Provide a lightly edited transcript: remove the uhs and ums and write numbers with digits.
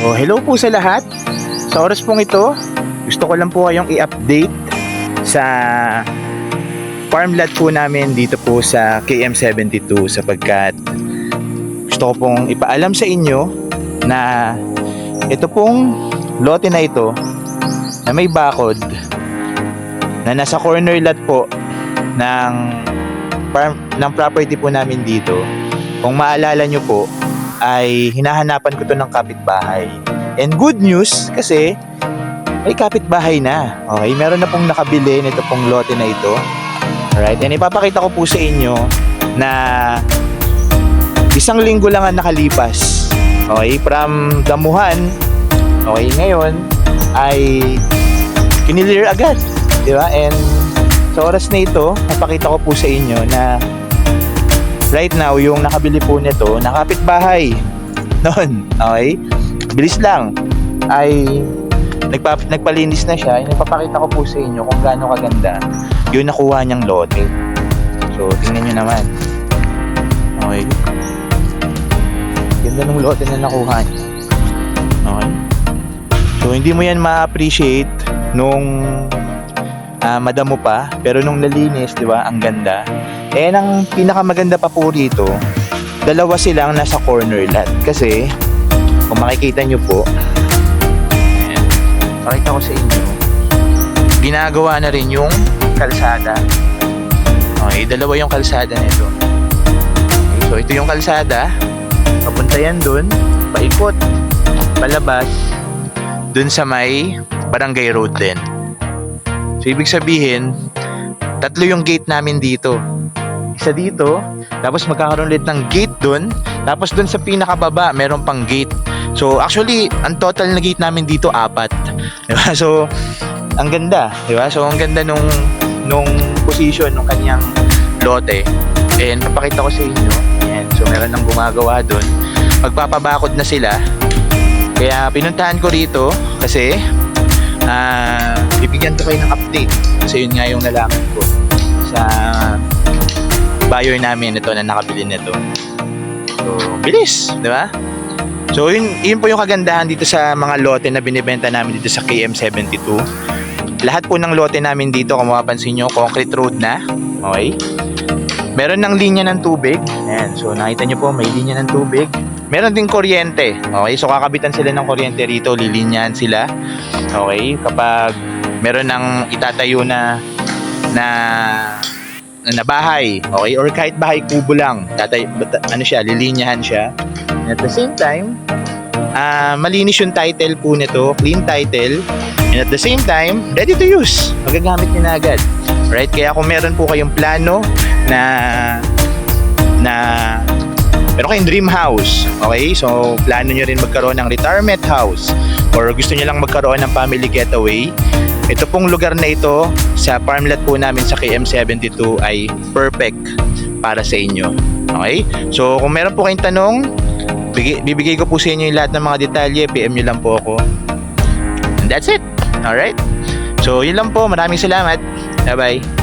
Oh, hello po sa lahat. Sa oras pong ito, gusto ko lang po kayong i-update sa farm lot po namin dito po sa KM72 sapagkat gusto ko pong ipaalam sa inyo na ito pong lote na ito na may bakod na nasa corner lot po ng farm, ng property po namin dito. Kung maalala nyo po, ay hinahanapan ko to ng kapitbahay. And good news kasi may kapitbahay na. Okay, meron na pong nakabili nito pong lote na ito. Alright, and ipapakita ko po sa inyo na isang linggo lang ang nakalipas. Okay, from damuhan, okay, ngayon ay kinilir agad, di ba? And sa oras na ito, napakita ko po sa inyo na right now, yung nakabili po nito, nakapitbahay noon, okay? Bilis lang, ay nagpalinis na siya. Ipapakita ko po sa inyo kung gaano kaganda yung nakuha niyang lote. So, tingnan nyo naman. Okay. Ganda ng lote na nakuha niya. Okay. So, hindi mo yan ma-appreciate nung madamo pa, pero nung nalinis, di ba, ang ganda. Eh, ang pinakamaganda pa po rito, dalawa silang nasa corner lot. Kasi, kung makikita nyo po, ayan, pakita ko sa inyo, ginagawa na rin yung kalsada. Okay, dalawa yung kalsada nito. Okay, so, ito yung kalsada. Papunta yan dun, paikot, palabas, dun sa may barangay road din. So, ibig sabihin, tatlo yung gate namin dito. Isa dito, tapos magkakaroon ulit ng gate dun, tapos dun sa pinakababa, meron pang gate. So, actually, ang total na gate namin dito, 4. Diba? So, ang ganda. Diba? So, ang ganda nung position ng kanyang lote. And, papakita ko sa inyo. Ayan. So, meron nang gumagawa dun. Magpapabakod na sila. Kaya, pinuntahan ko rito kasi bibigyan ko kayo ng update kasi yun nga yung nalaman ko sa buyer namin ito na nakabili nito. So, bilis, di ba? So, yun po yung kagandahan dito sa mga lote na binibenta namin dito sa KM72. Lahat po ng lote namin dito, kung mapapansin nyo, concrete road na. Okay? Meron ng linya ng tubig. Ayan. So, nakita nyo po, may linya ng tubig. Meron din kuryente. Okay? So, kakabitan sila ng kuryente rito. Lilinyahan sila. Okay? Kapag meron ng itatayo na bahay. Okay? Or kahit bahay kubo lang. Lilinyahan siya. And at the same time, malinis yung title po nito. Clean title. And at the same time, ready to use. Magagamit nyo na agad. Right? Kaya kung meron po kayong plano na pero kayong dream house, okay? So, plano nyo rin magkaroon ng retirement house or gusto nyo lang magkaroon ng family getaway, ito pong lugar na ito sa farm lot po namin sa KM72 ay perfect para sa inyo. Okay? So, kung meron po kayong tanong, bibigay ko po sa inyo yung lahat ng mga detalye. PM nyo lang po ako. And that's it. Alright? So, yun lang po. Maraming salamat. Bye-bye.